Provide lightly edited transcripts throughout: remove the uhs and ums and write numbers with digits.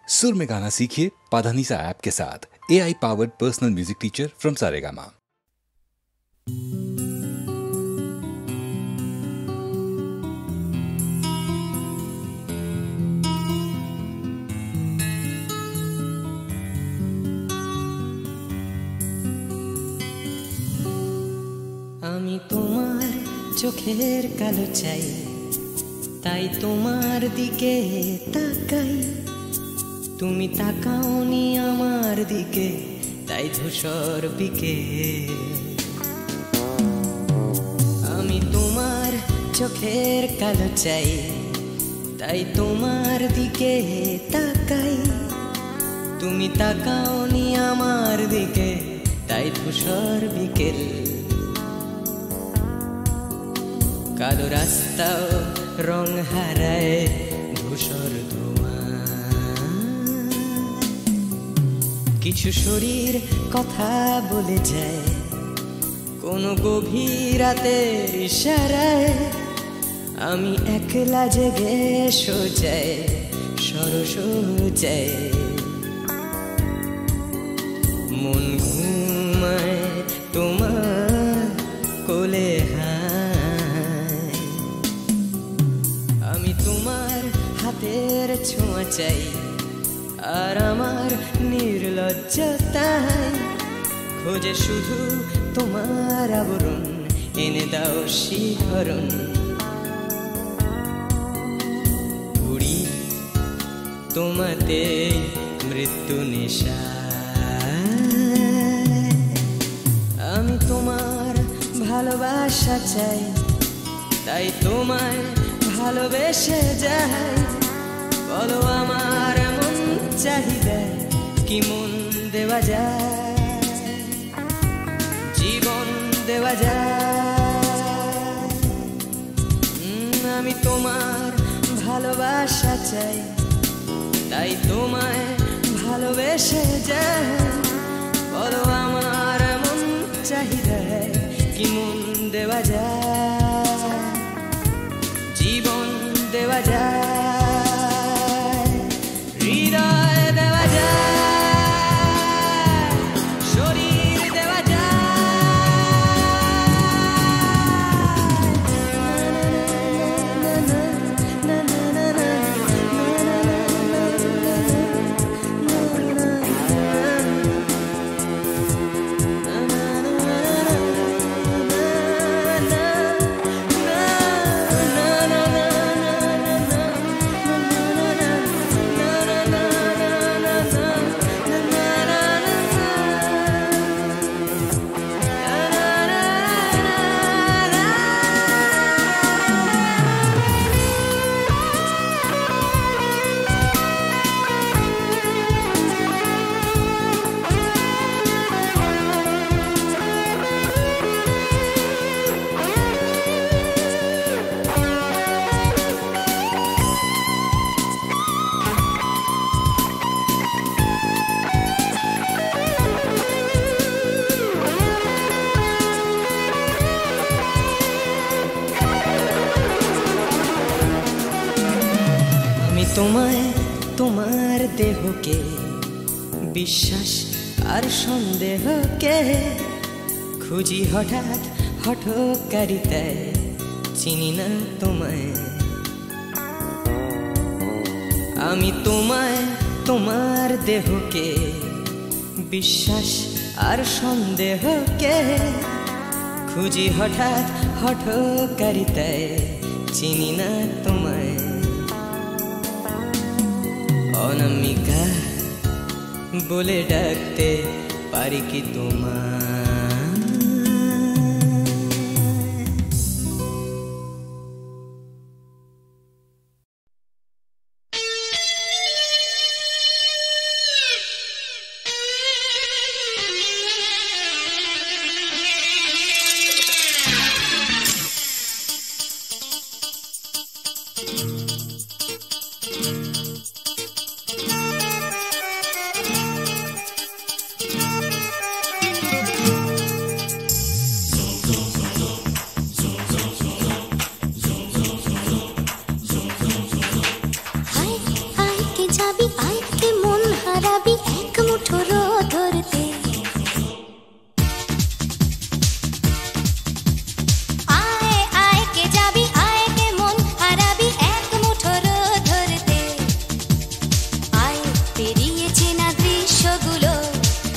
सुर में गाना सीखिए पाधानीसा ऐप के साथ। AI powered personal music teacher from Saregama. আমি তোমার চোখের কালো চাই, তাই তোমার দিকে তাকাই। তুমি তাকাওনি আমার দিকে, তাই ধূসর বিকেল। আমি তোমার চোখের কালো চাই, তাই তোমার দিকে তাকাই। তুমি তাকাওনি আমার দিকে, তাই ধূসর বিকেল। কালো রাস্তাও রং হারায় ধূসর ধোঁয়া। কিছু শরীর কথা বলে যায় কোনো গভীর রাতের ইশারায়। আমি একলা জেগে সোজায় সরসোজায়। মন ঘুমায় তোমার কোলে হায়। আমি তোমার হাতের ছোঁয়া চাই, আর আমার নির্লজ্জতায় খোঁজে শুধু তোমার আবরণ। এনে দাও শিহরণ। উড়ি তোমাতে মৃত্যু নেশা। আমি তোমার ভালোবাসা চাই, তাই তোমায় ভালোবেসে যাই। বলো আমার মন চাহিদা কি মন দেওয়া যায়, জীবন দেওয়া যায়। আমি তোমার ভালোবাসা চাই, তাই তোমায় ভালোবেসে যাই। বলো আমার মন চাহিদা কি মন দেওয়া যায়, জীবন দেওয়া যায়, হৃদয় দেওয়া যায়, শরীর দেওয়া তোমায় তোমার দেহকে বিশ্বাস আর সন্দেহকে খুঁজি হঠাৎ হঠকারিতায়। চিনি না তোমায় আমি, তোমায় তোমার দেহকে বিশ্বাস আর সন্দেহকে খুঁজি হঠাৎ হঠকারিতায়। চিনি না তোমায় অনামিকা বলে ডাকতে পারি কি তোমায়? কে মন হারাবি এক মুঠো রোদ ধরতে। আয় আয় কে যাবি, আয় কে মন হারাবি এক মুঠো রোদ ধরতে। আয় পেরিয়ে চেনা দৃশ্যগুলো,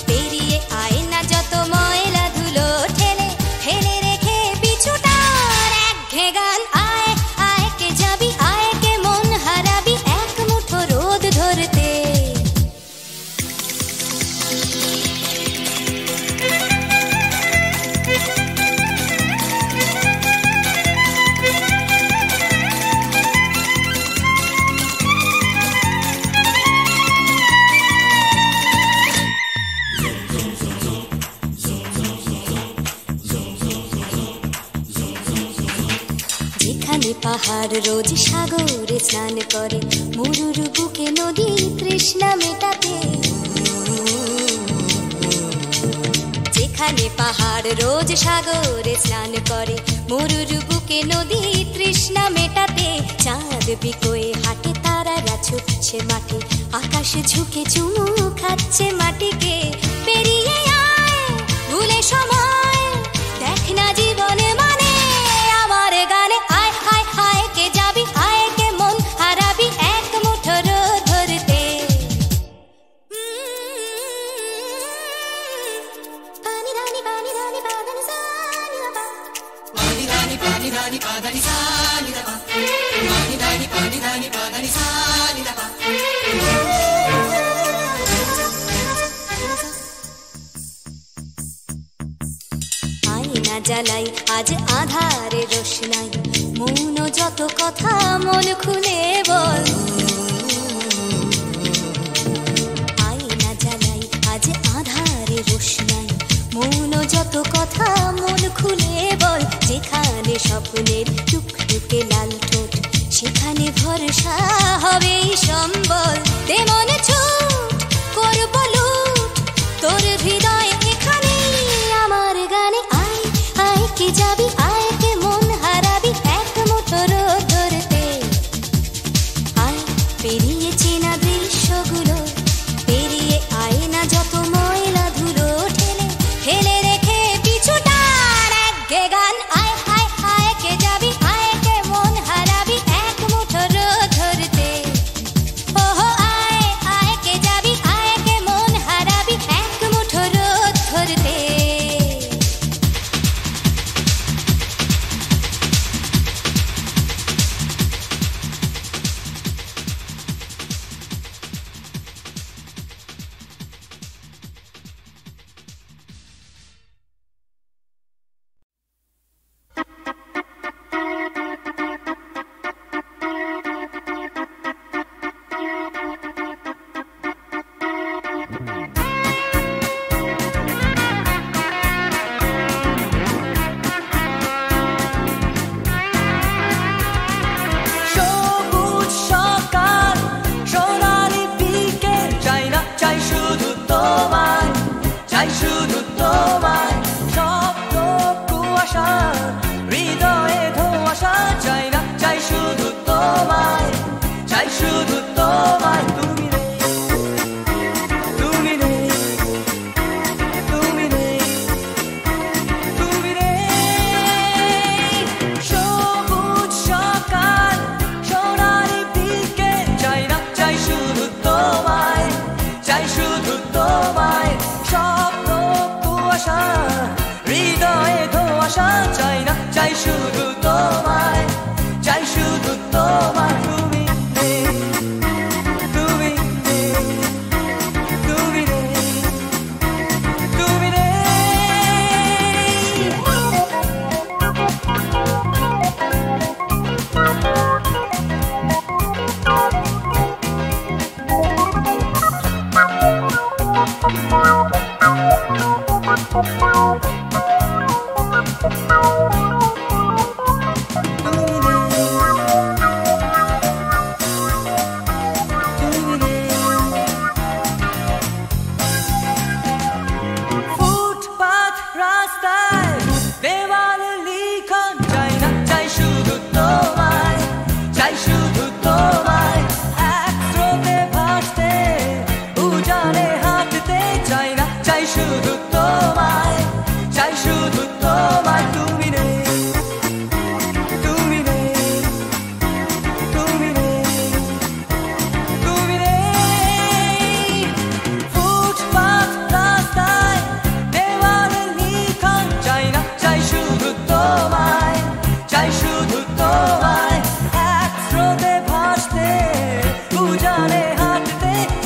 পেরিয়ে আয় না যত ময়লা ধুলো, ঠেলে ফেলে রেখে পিছুটার একঘে গান। আয় আয় কে যাবি, আয় কে মন হারাবি এক মুঠো রোদ ধরতে। যেখানে পাহাড় রোজ সাগরে স্নান করে, মরুর বুকে নদী তৃষ্ণা মেটাতে। যেখানে পাহাড় রোজ সাগরে স্নান করে, মরুর বুকে নদী তৃষ্ণা মেটাতে। চাঁদ বিকোয়ে হাটে, তারারা ছুটছে মাঠে, আকাশ ঝুঁকে চুমু খাচ্ছে মাটিকে। পেরিয়ে আয় ভুলে সময়, দেখ না জীবনে মানে আমার গানে। আয় আয় আয় কে যাবি, আয় কে মন হারাবি এক মুঠো রোদ ধরতে। পানি রানি পানি রানি পাদানি সানি রাবা, পানি রানি পাদানি সানি রাবা, পানি রানি পাদানি সানি রাবা। আয়না জ্বালাই আজ আধারে রোশনাই, মৌন যত কথা মন খুলে বল। আয়না জ্বালাই আজ আধারে রোশনাই, মৌন যত কথা মন খুলে বল। যেখানে স্বপ্নের টুকটুকে লাল ঠোঁট, সেখানে ভরসা হবে সম্বল। তেমন ছুট করব লুট, তোর হৃদয় এখানে আমার গানে। আয় আয় কে যাবি, আয় কে মন হারাবি এক মুঠো রোদ ধরতে। আয় পেরিয়ে চেনা দৃশ্যগুলো, পেরিয়ে আয় না যত ময়লা ধুলো, ঠেলে ফেলে রেখে পিছুটার একঘে গান। আয় আয় আয় কে যাবি, আয় কে মন হারাবি এক মুঠো রোদ ধরতে। ওহো আয় আয় কে যাবি, আয় কে মন হারাবি এক মুঠো রোদ ধরতে। সবুজ সকাল, সোনালি বিকেল, চাই না চাই শুধু তোমায়, চাই শুধু তোমায়। শব্দ কুয়াশা, হৃদয়ে ধোঁয়াশা, চাই না চাই শুধু তোমায়, চাই শুধু তোমায়। তুমি নেই, তুমি নেই, তুমি নেই, তুমি নেই। সবুজ সকাল, সোনালি বিকেল, চাই না চাই শুধু তোমায়, চাই শুধু তোমায়। শব্দ কুয়াশা, হৃদয়ে ধোঁয়াশা, চাই না চাই শুধু তোমায়, চাই শুধু তোমায়। তুমি নেই,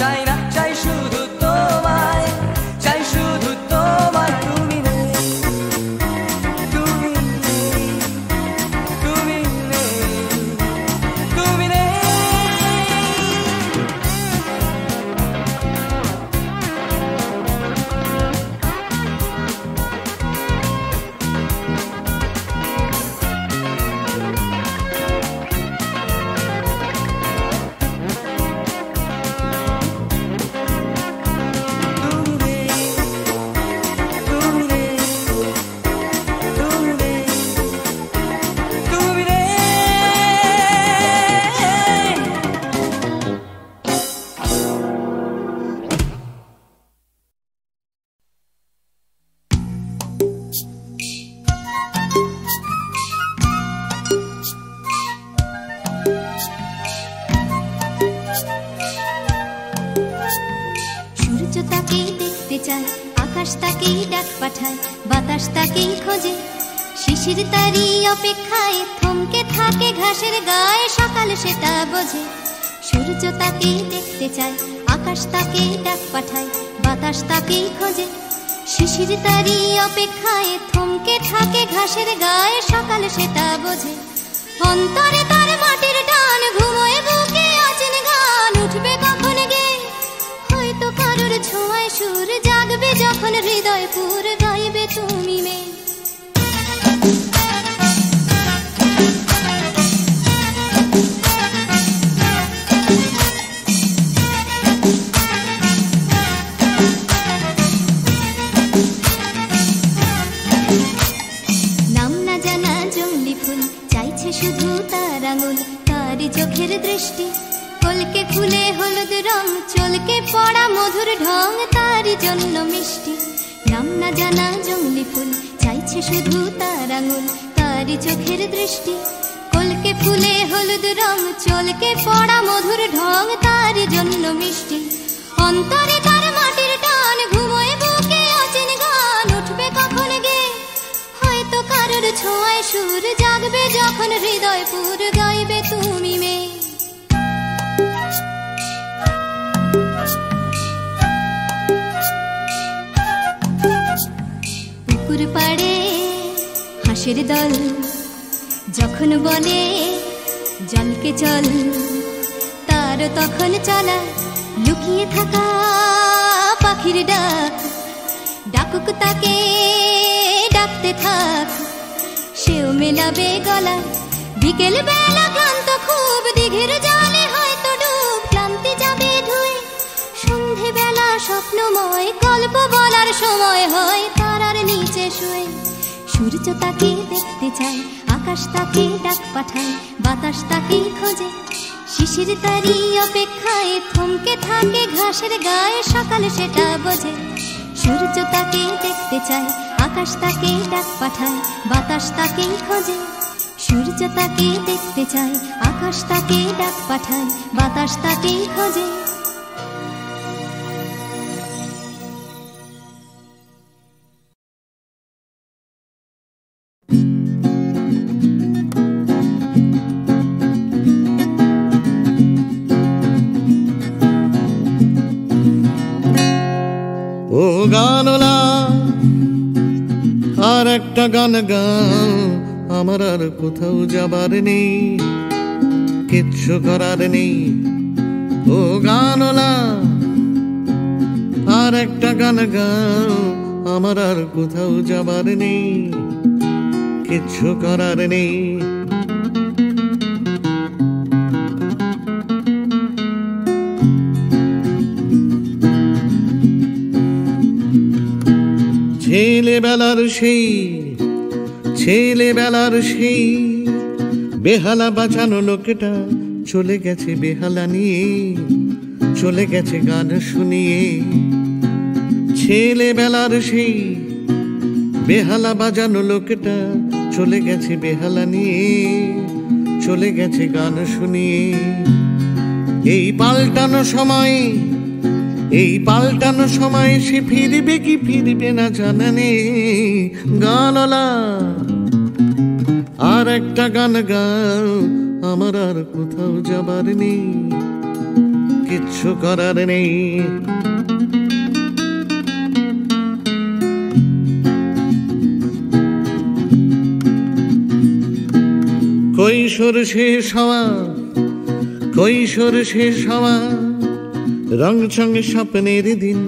চাই না, চাই শুধু তোমায়, চাই শুধু তোমায়। তুমি নেই, তুমি নেই, তুমি নেই, তুমি নেই। সূর্য তাকেই দেখতে চায়, আকাশ তাকেই ডাক পাঠায়, বাতাস তাকেই খোঁজে, শিশির তারই অপেক্ষায় থমকে থাকে ঘাসের গায়ে, সকাল সেটা বোঝে। সূর্য তাকেই দেখতে চায়, আকাশ তাকেই ডাক পাঠায়, বাতাস তাকেই খোঁজে, শিশির তারই অপেক্ষায় থমকে থাকে ঘাসের গায়ে, সকাল সেটা বোঝে। অন্তরে তার মাটির টান, ঘুমোয় বুকে আছেন গান, উঠবে কখন গে হয়তো কারোর ছোঁয়ায় সুর, জাগবে যখন হৃদয় পুর, গাইবে তুমি মেয়ে। নাম না জানা জঙ্গলি ফুল চাইছে শুধু তার আঙুল, তারই চোখের দৃষ্টি কলকে ফুলে হলুদ রং, চলকে পড়া মধুর ঢং, তারই জন্য মিষ্টি। নাম না জানা জঙ্গলি ফুল চাইছে শুধু তার আঙুল, তারই চোখের দৃষ্টি কলকে ফুলে হলুদ রং, চলকে পড়া মধুর ঢং, তারই জন্য মিষ্টি। অন্তরে তার মাটির টান, ঘুমোয় বুকে অচেন গান, উঠবে কখন গে হয়তো কারোর ছোঁয়ায় সুর, জাগবে যখন হৃদয় পুর, গাইবে তুমি মেয়ে। পুকুর পাড়ে হাঁসের দল যখন বলে জলকে চল, তার তখন চলা লুকিয়ে থাকা পাখির ডাক, ডাকুক তাকে ডাকতে থাক, সেও মেলাবে গলা। বিকেল বেলা ক্লান্ত খুব, দিঘির জলে হয়তো ডুব, ক্লান্তি যাবে ধুয়ে, সন্ধে বেলা স্বপ্নময়, গল্প বলার সময় হয় তারার নিচে শুয়ে। সূর্য তাকে দেখতে চায়, আকাশ তাকে ডাক পাঠায়, বাতাস তাকে খোঁজে, শিশির তারই অপেক্ষায় থমকে থাকে ঘাসের গায়ে, সকাল সেটা বোঝে। সূর্য তাকে দেখতে চায়, আকাশ তাকে ডাক পাঠায়, বাতাস তাকে খোঁজে, সূর্য তাকে দেখতে চায়, আকাশ তাকে ডাক পাঠায়, বাতাস তাকে খোঁজে। ও গানলা আর একটা গান গাও, আমার আর কোথাও যাবার নেই, কিচ্ছু করার নেই। ও গানলা আর একটা গান গাও, আমার আর কোথাও যাবার নেই, কিচ্ছু করার নেই। ছেলেবেলার সেই বেহালা বাঁচানো লোকটা চলে গেছে বেহালা নিয়ে, চলে গেছে গান শুনিয়ে। ছেলেবেলার সেই বেহালা বাজানো লোকটা চলে গেছে বেহালা নিয়ে, চলে গেছে গান শুনিয়ে। এই পাল্টানো সময় সে ফিরবে কি ফিরবে না জানা নেই। গানলা আর একটা গান গাও, আমার আর কোথাও যাবার নেই, কিচ্ছু করার নেই। কৈশোর শেষ হওয়া, কৈশোর শেষ হওয়া, রং সঙ্গে স্বপ্নের দিন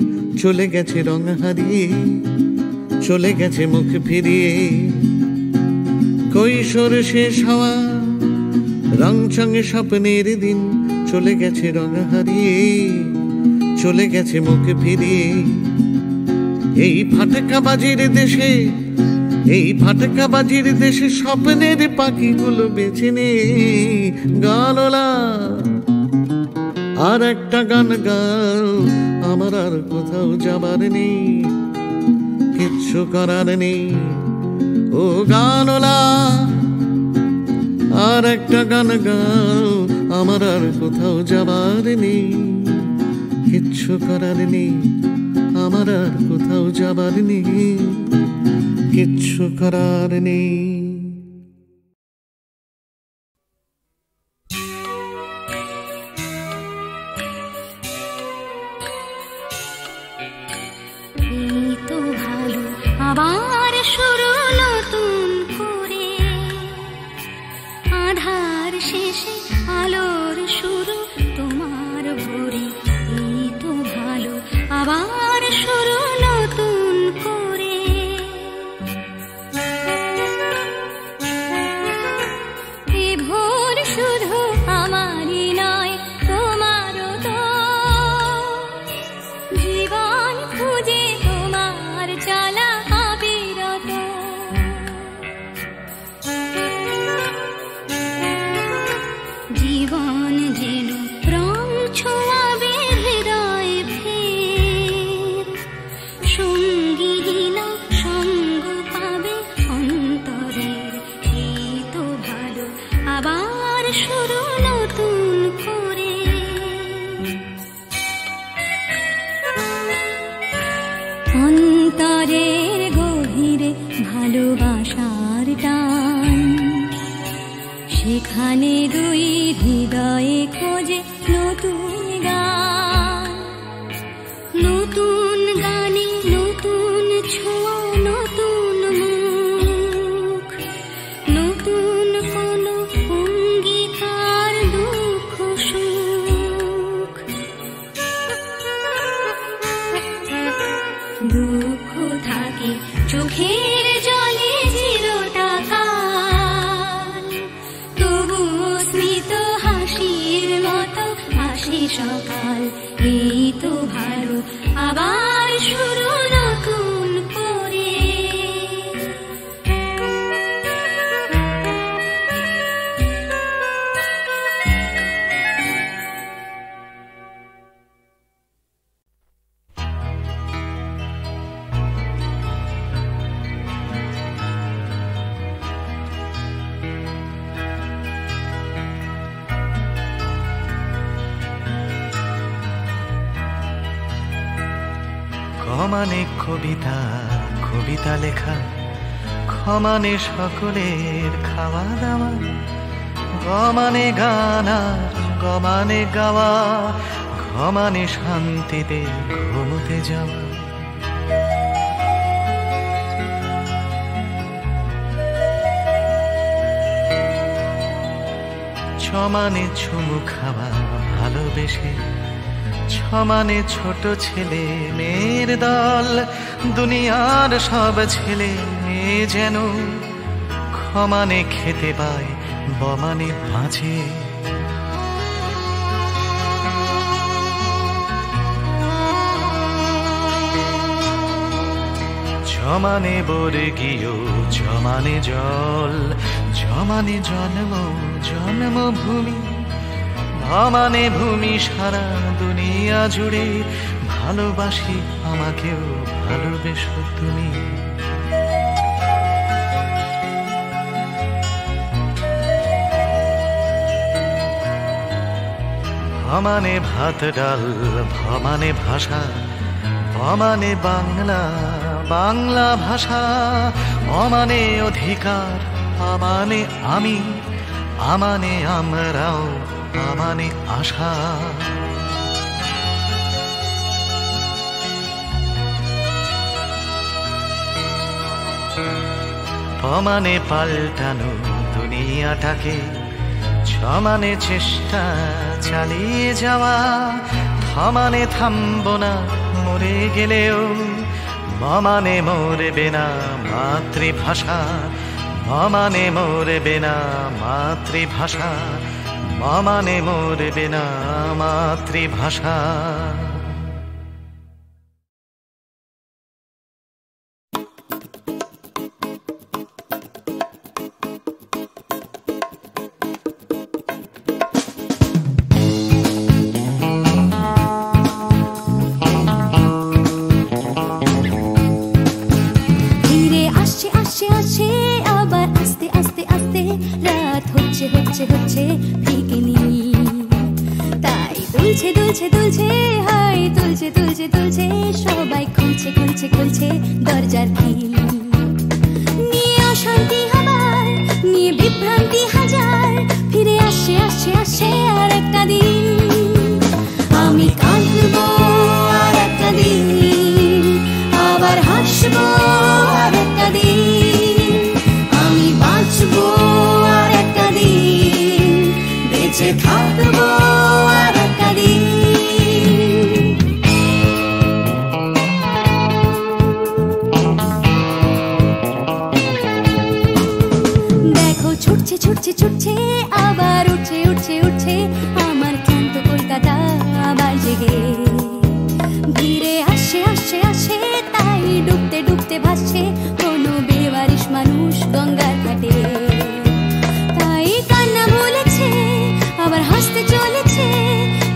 চলে গেছে রং হারিয়ে, চলে গেছে মুখ ফিরিয়ে। কৈশোর শেষ হওয়া, রং সঙ্গে স্বপ্নের দিন চলে গেছে রং হারিয়ে, চলে গেছে মুখ ফিরিয়ে। এই ফাটকাবাজির দেশে, এই ফাটকাবাজির দেশে স্বপ্নের পাখিগুলো বেছে নে গানলা। আর একটা গান গাও, আমার আর কোথাও যাবার নেই, কিচ্ছু করার নেই ও গানলা। আর একটা গান গাও, আমার আর কোথাও যাবার নেই, কিচ্ছু করার নেই, আমার আর কোথাও যাবার নেই, কিচ্ছু করার নেই। আবার শুরু নতুন করে, আধার শেষে আলোর শুরু তোমার ভোরে। এই তো ভালো, আবার শুরু নতুন করে। এ ভোর শুধু আমারই নয়, তোমারও তো। জীবন খুঁজে তোমার চলা অবিরত। জীবন যেন রং ছোঁয়াবে হৃদয় ফের, সঙ্গীহীন সঙ্গ পাবে অন্তরের। এই তো ভালো, আবার শুরু নতুন করে। অন্তরের গভীরে ভালোবাসার টান, সেখানে দুই হৃদয়ে খোঁজে নতুন গান। নতুন গানে নতুন ছোঁয়া, নতুন মুখ, নতুন কোনো অঙ্গীকার, দুঃখ সুখ। দুঃখ থাকে চোখের জলে চিরটাকাল, তবুও স্মিত হাসির মতো হাসি সকাল। এই তো ভালো, আবার শুরু নতুন করে। মানে কবিতা, কবিতা লেখা, মানে সকলের খাওয়া দাওয়া, মানে গান আর মানে গাওয়া, মানে শান্তিতে ঘুমোতে যাওয়া। ছমানে চুমু খাওয়া ভালোবেসে, ছমানে ছোট ছেলে মেয়ের দল, দুনিয়ার সব ছেলে মেয়ে যেন ক্ষমানে খেতে পায়, বমানে বাঁচে। জমানে বর্গীয়, জমানে জল, জমানে জন্ম জন্মভূমি, ভমানে ভূমি সারা দুনিয়া জুড়ে। ভালোবাসি আমাকেও ভালোবেসো তুমি। ভমানে ভাত ডাল, ভমানে ভাষা, ভমানে বাংলা বাংলা ভাষা, অমানে অধিকার, আমানে আমি, আমানে আমরাও, আমানে আশা। অমানে পাল্টানো দুনিয়াটাকে সমানে চেষ্টা চালিয়ে যাওয়া থামানে থামব না মরে গেলেও মমানে মরবে না মাতৃভাষা মমানে মরবে না মাতৃভাষা মমানে মরবে না মাতৃভাষা দরজার খিল নিয়ে অশান্তি হাবার নিয়ে বিভ্রান্তি হাজার ফিরে আসে আসে আসে আর একটা দিন আমি কাঁদবো আর একটা দিন আবার হাসবো আর একটা দিন আমি বাঁচবো আর একটা দিন বেঁচে থাকবো আর একটা দিন ছুটছে ছুটছে ছুটছে আবার উঠছে উঠছে উঠছে আমার ক্লান্ত কলকাতা আবার জেগে ধীরে আসে আসে আসে তাই ডুবতে ডুবতে ভাসছে কোনো বেওয়ারিশ মানুষ গঙ্গার ঘাটে তাই কান্না ভুলেছে আবার হাসতে চলেছে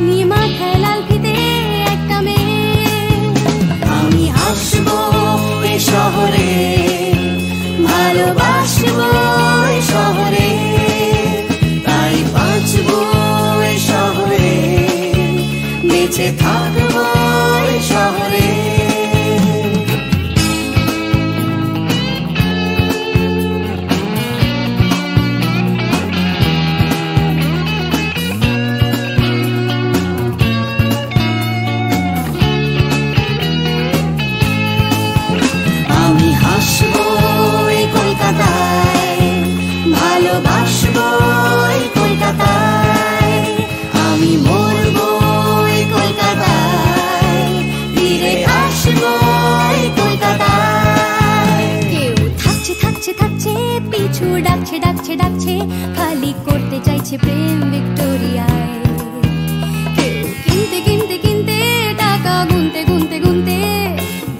নিয়ে মাথায় লাল ফিতে একটা মেয়ে আমি আসবো এ শহরে ভালোবাসবো শহরে তাই বাঁচবো এই শহরে বেঁচে থাকবো এই শহরে আমি হাসবো এই কলকাতায় ভালোবাসবো এই কলকাতায় আমি মরবো এই কলকাতায় ফিরে আসবো এই কলকাতায় কেউ থাকছে থাকছে থাকছে পিছু ডাকছে ডাকছে ডাকছে খালি করতে চাইছে প্রেম ভিক্টোরিয়ায় কেউ কিনতে কিনতে কিনতে টাকা গুনতে গুনতে গুনতে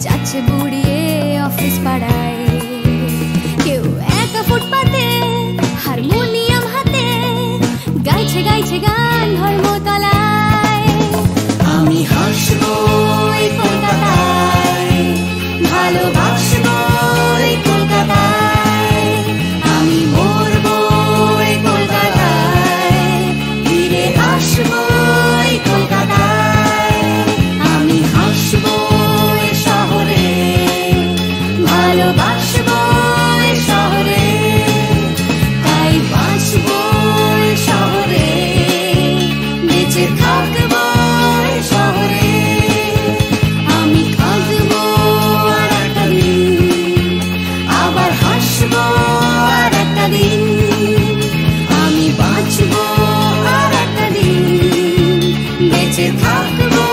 যাচ্ছে বুড়িয়ে অফিস পাড়ায় কেউ একা ফুটপাতে হারমোনিয়াম হাতে গাইছে গাইছে গান ধর্মতলায় আমি হাসবো এই কলকাতায় ভালোবাসবো এই কলকাতায় আমি মরবো এই কলকাতায় ফিরে আসবো এই কলকাতায় আমি হাসবো এই শহরে ভালোবাসবো এই শহরে তাই বাঁচবো এই শহরে বেঁচে থাকবো এই শহরে আমি কাঁদবো আর একটা দিন আবার হাসবো আর একটা দিন আমি বাঁচবো আর একটা দিন বেঁচে থাকবো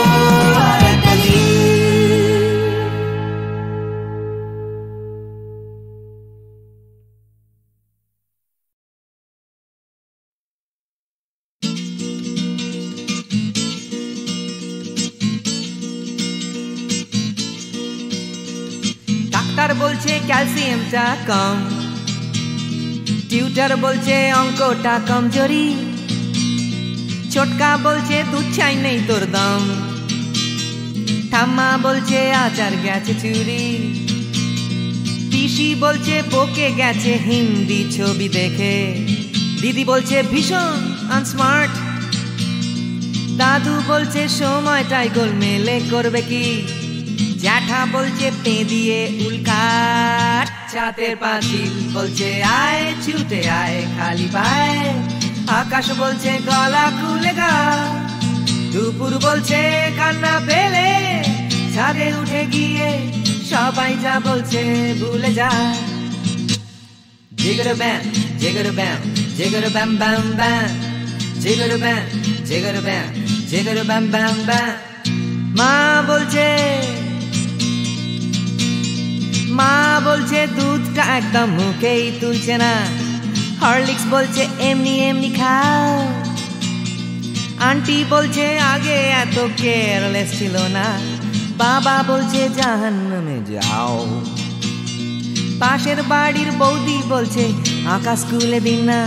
আর একটা দিন ডাক্তার বলছে ক্যালসিয়ামটা কম টিউটার বলছে অঙ্কটা কমজোরি ছোটকা বলছে দুধ চাই নেই তোর দাম ঠাম্মা বলছে আচার গেছে চুরি পিসি বলছে বকে গেছে হিন্দি ছবি দেখে দিদি বলছে ভীষণ আনস্মার্ট দাদু বলছে সময়টাই গোলমেলে করবে কি জ্যাঠা বলছে পে দিয়ে উল্কাট ছাতের পাঁচিল বলছে আয় ছুটে আয় খালি পায় আকাশ বলছে গলা খুলে গা দুপুর বলছে কান্না পেলে ছাদে উঠে গিয়ে সবাই যা বলছে ভুলে যা Jigger bam, jigger bam, jigger bam bam bam. Jigger bam, jigger bam, jigger bam bam bam. মা বলছে দুধটা একদম মুখেই তুলছে না, হরলিক্স বলছে এমনি এমনি খাও। আন্টি বলছে আগে এত কেয়ারলেস ছিল না, বাবা বলছে জাহান্নামে যাও। পাশের বাড়ির বৌদি বলছে আঁকা স্কুলে দিন না,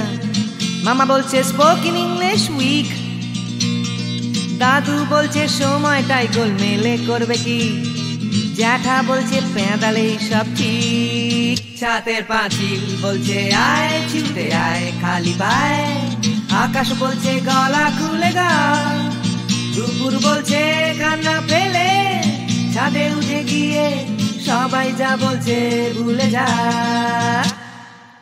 মামা বলছে স্পোকেন ইংলিশ উইক। দাদু বলছে সময়টাই গোলমেলে করবে কি, জ্যাঠা বলছে পেঁদালে সব ঠিক। ছাতের পাঁচিল বলছে আয় ছুটে আয় খালি পায়, আকাশ বলছে গলা খুলে গা। দুপুর বলছে কান্না পেলে ছাদে উঠে গিয়ে সবাই যা বলছে ভুলে যা।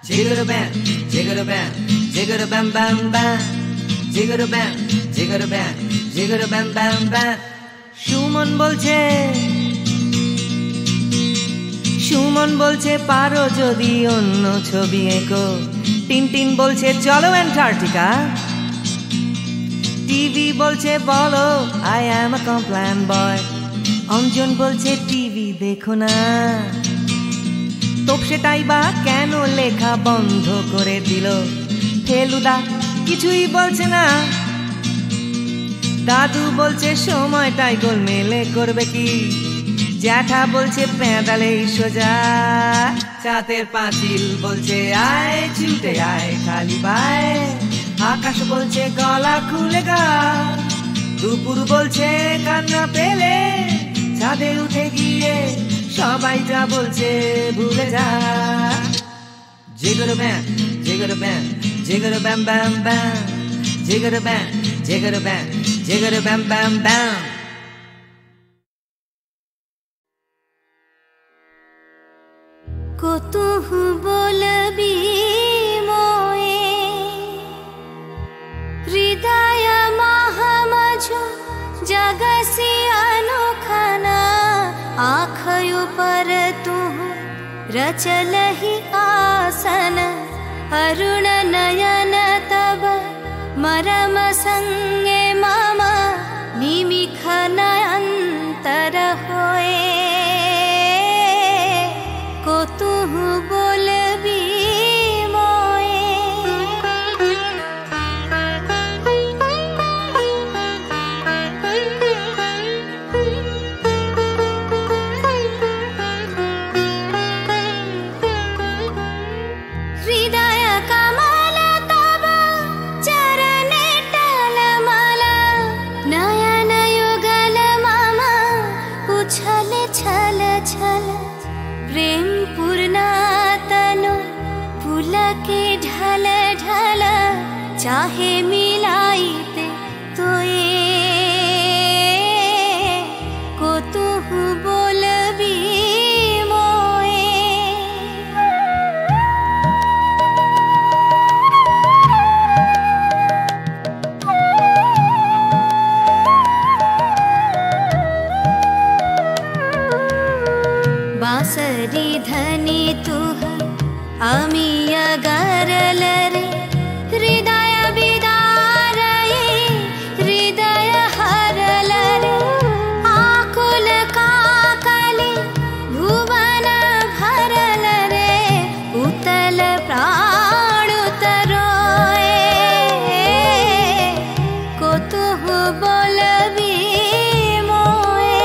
Jigger bam, jigger bam, jigger bam bam bam. Jigger bam, jigger bam, jigger bam bam bam. Suman বলছে পারো যদি অন্য ছবি এঁকো। টিনটিন বলছে চলো অ্যান্টার্কটিকা। টিভি বলছে বলো আই অ্যাম আ কমপ্ল্যান বয়। অঞ্জন বলছে টিভি দেখো না। তোপসেটাই বা কেন লেখা বন্ধ করে দিল। ফেলুদা কিছুই বলছে না। দাদু বলছে সময়টাই গোলমেলে করবে কি, জ্যাঠা বলছে পেঁদালেই সোজা। ছাতের পাঁচিল বলছে আয় ছুটে আয় খালি পায়, আকাশ বলছে গলা খুলে গা। দুপুর বলছে কান্না পেলে ছাদে উঠে গিয়ে সবাই যা বলছে ভুলে যা। Jigger bam, jigger bam, jigger bam bam bam. Jigger bam, jigger bam, jigger bam bam bam. কতহ বলবি মোয়ে হৃদয় মহামঝ জগসি अनोखना आँखय पर तू रचलहि आसन अरुण नयन तब मरम संगे मम निमिख नयंतर होए কতহ বলবি মোয়ে। হৃদয় কমল তব চরণে টলমল, নয়ন युगल मम उछल छल छल। प्रेम पूर्णा तनु पुलके ढल ढल, चाहे मिलाइते तोए কতহ বলবি মোয়ে। बांसरी धनी तुह आमी अगरल रे, हृदय बिदार ये हृदय हरल रे। आकुल काकली भुवन भरल रे, उतल प्राण तरोए কতহ বলবি মোয়ে।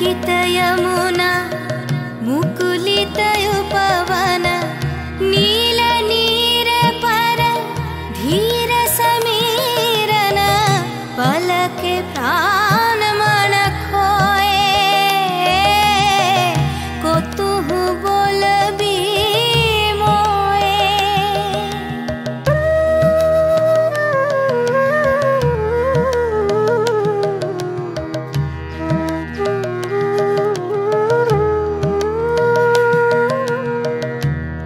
पुलकित यमुना मुकुलित उपवन नील नीर पर धीर समीरन पलके प्राण मन खोए को तुहु बोलबी मोए।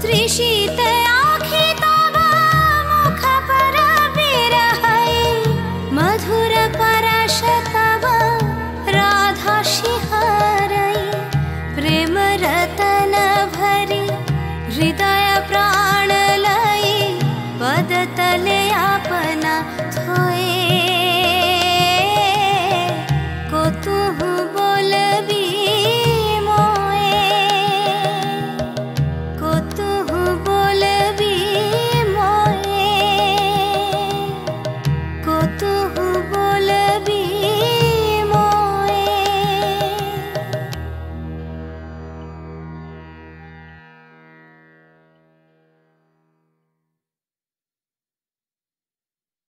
त्रिशीत आँखि तब मुख पर बिरहै मधुर परश तब राधा शिहरै प्रेम रतन भरी हृदय प्राण लई पद तले अपना थोए को तुहु